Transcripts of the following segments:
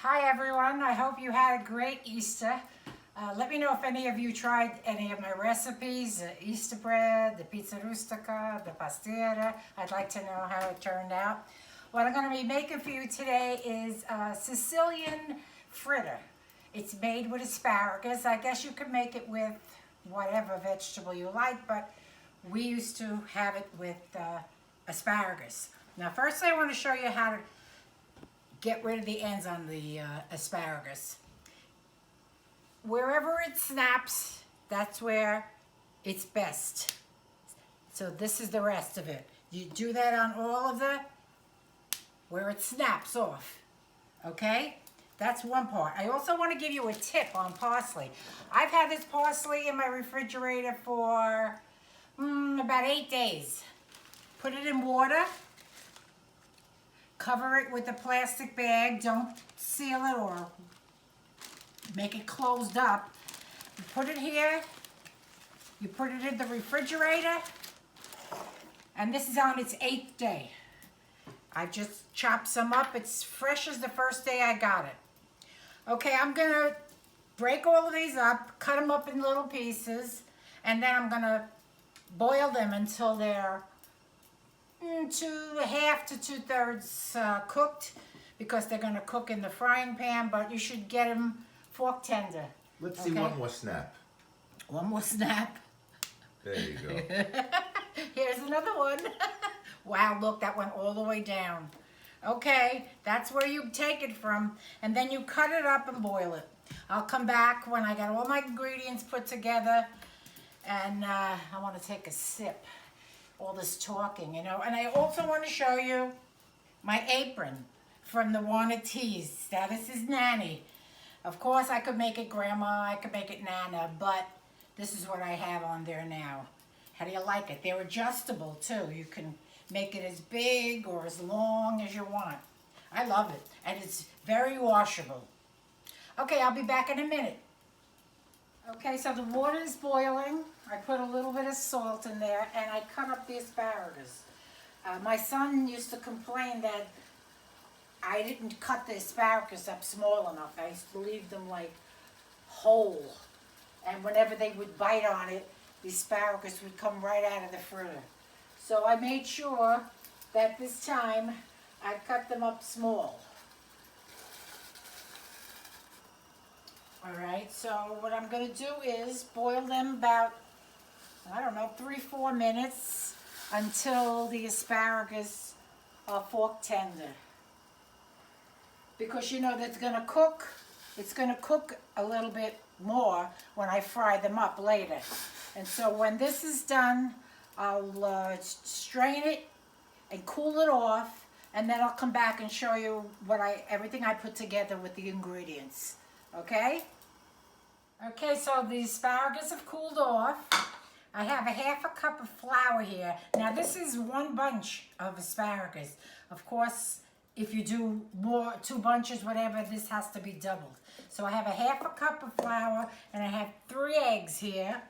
Hi everyone, I hope you had a great Easter. Let me know if any of you tried any of my recipes, the Easter bread, the pizza rustica, the pastiera. I'd like to know how it turned out. What I'm going to be making for you today is a Sicilian fritter. It's made with asparagus. I guess you could make it with whatever vegetable you like, but we used to have it with asparagus. Now first I want to show you how to get rid of the ends on the asparagus. Wherever it snaps, that's where it's best. So this is the rest of it. You do that on all of the, where it snaps off, okay? That's one part. I also want to give you a tip on parsley. I've had this parsley in my refrigerator for about 8 days. Put it in water. Cover it with a plastic bag. Don't seal it or make it closed up. You put it here. You put it in the refrigerator. And this is on its 8th day. I just chopped some up. It's fresh as the first day I got it. Okay, I'm going to break all of these up, cut them up in little pieces, and then I'm going to boil them until they're 1/2 to 2/3 cooked, because they're going to cook in the frying pan, but you should get them fork tender. Let's see one more snap. One more snap. There you go. Here's another one. Wow, look, that went all the way down. Okay, that's where you take it from, and then you cut it up and boil it. I'll come back when I got all my ingredients put together, and I want to take a sip. All this talking, you know. And I also want to show you my apron from the Wanted Teas. This is Nanny. Of course, I could make it Grandma, I could make it Nana, but this is what I have on there now. How do you like it? They're adjustable too. You can make it as big or as long as you want. I love it, and it's very washable. Okay, I'll be back in a minute. Okay, so the water is boiling. I put a little bit of salt in there, and I cut up the asparagus. My son used to complain that I didn't cut the asparagus up small enough. I used to leave them like whole, and whenever they would bite on it, the asparagus would come right out of the fritter. So I made sure that this time I cut them up small. All right, so what I'm going to do is boil them about, I don't know, 3-4 minutes until the asparagus are fork tender. Because you know that's going to cook, it's going to cook a little bit more when I fry them up later. And so when this is done, I'll strain it and cool it off, and then I'll come back and show you everything I put together with the ingredients. Okay? Okay, so the asparagus have cooled off. I have a 1/2 cup of flour here. Now this is 1 bunch of asparagus. Of course, if you do more, 2 bunches, whatever, this has to be doubled. So I have a 1/2 cup of flour, and I have 3 eggs here.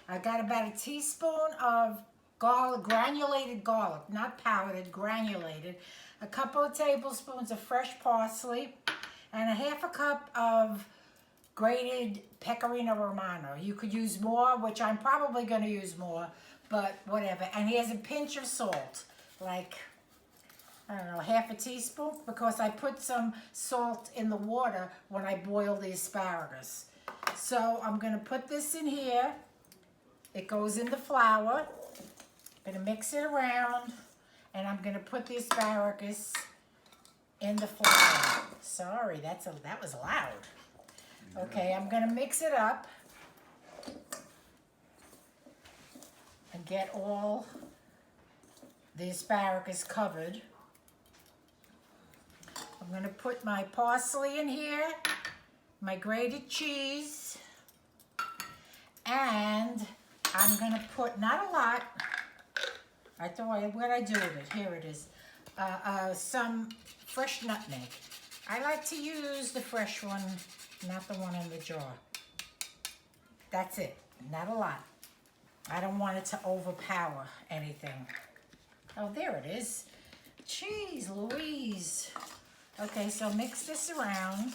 I got about a teaspoon of garlic, granulated garlic, not powdered, granulated. A couple of tablespoons of fresh parsley, and a 1/2 cup of grated Pecorino Romano. You could use more, which I'm probably going to use more, but whatever. And here's a pinch of salt, like, I don't know, 1/2 teaspoon, because I put some salt in the water when I boil the asparagus. So I'm going to put this in here. It goes in the flour. I'm going to mix it around, and I'm going to put the asparagus in the flour. Sorry, that was loud. Okay, I'm going to mix it up and get all the asparagus covered. I'm going to put my parsley in here, my grated cheese, and I'm going to put, not a lot, what I do with it, here it is, some fresh nutmeg. I like to use the fresh one, not the one in the jar. That's it, not a lot. I don't want it to overpower anything. Oh, there it is. Jeez Louise. Okay, so mix this around.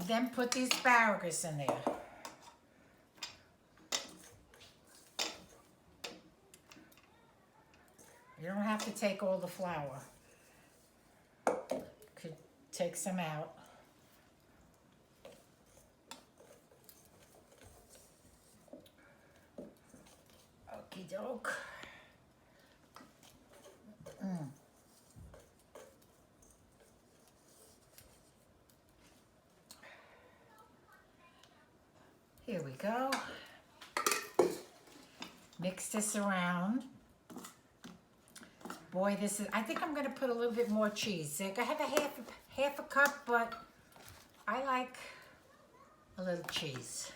Then put the asparagus in there. You don't have to take all the flour. Could take some out. Okie doke. Here we go. Mix this around. Boy, this is, I think I'm gonna put a little bit more cheese. I have a half a cup, but I like a little cheese.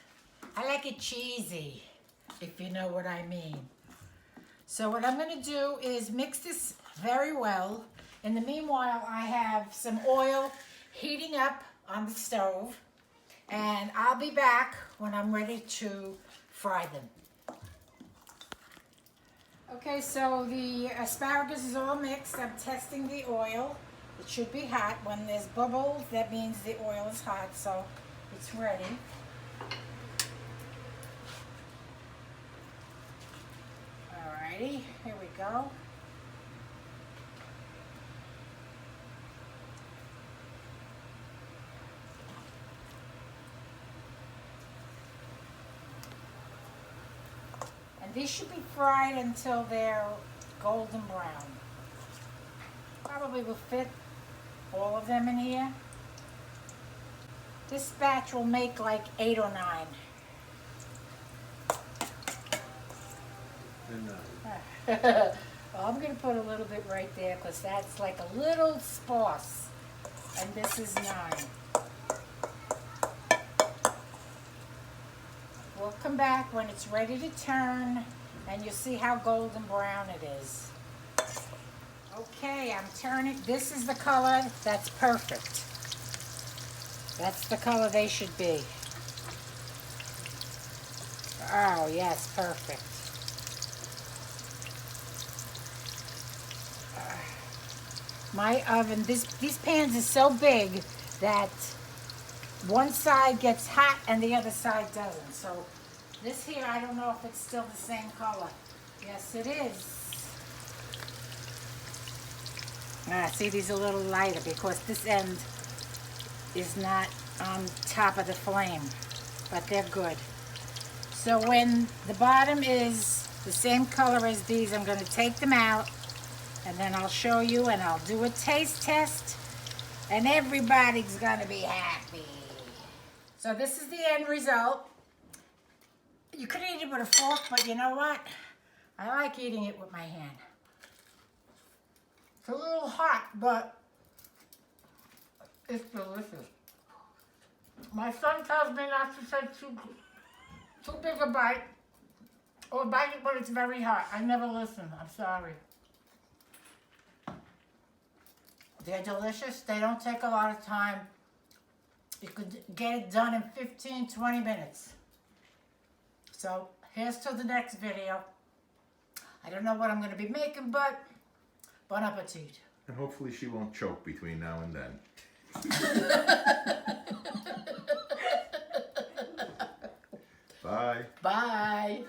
I like it cheesy, if you know what I mean. So what I'm gonna do is mix this very well. In the meanwhile, I have some oil heating up on the stove, and I'll be back when I'm ready to fry them. Okay, so the asparagus is all mixed. I'm testing the oil. It should be hot. When there's bubbles, that means the oil is hot, so it's ready. Alrighty, here we go. And these should be fried until they're golden brown. Probably will fit all of them in here. This batch will make like 8 or 9. Well, I'm going to put a little bit right there because that's like a little sparse. And this is 9. We'll come back when it's ready to turn and you'll see how golden brown it is. Okay, I'm turning. This is the color that's perfect. That's the color they should be. Oh, yes, perfect. My oven, these pans are so big that one side gets hot and the other side doesn't. So this here, I don't know if it's still the same color. Yes, it is. See, these are a little lighter because this end is not on top of the flame, but they're good. So when the bottom is the same color as these, I'm going to take them out and then I'll show you and I'll do a taste test and everybody's going to be happy. So this is the end result. You could eat it with a fork, but you know what? I like eating it with my hand. It's a little hot, but it's delicious. My son tells me not to take too big a bite or bite it when it's very hot. I never listen. I'm sorry. They're delicious. They don't take a lot of time. You could get it done in 15, 20 minutes. So here's to the next video. I don't know what I'm going to be making, but bon appetit. And hopefully she won't choke between now and then. Bye. Bye.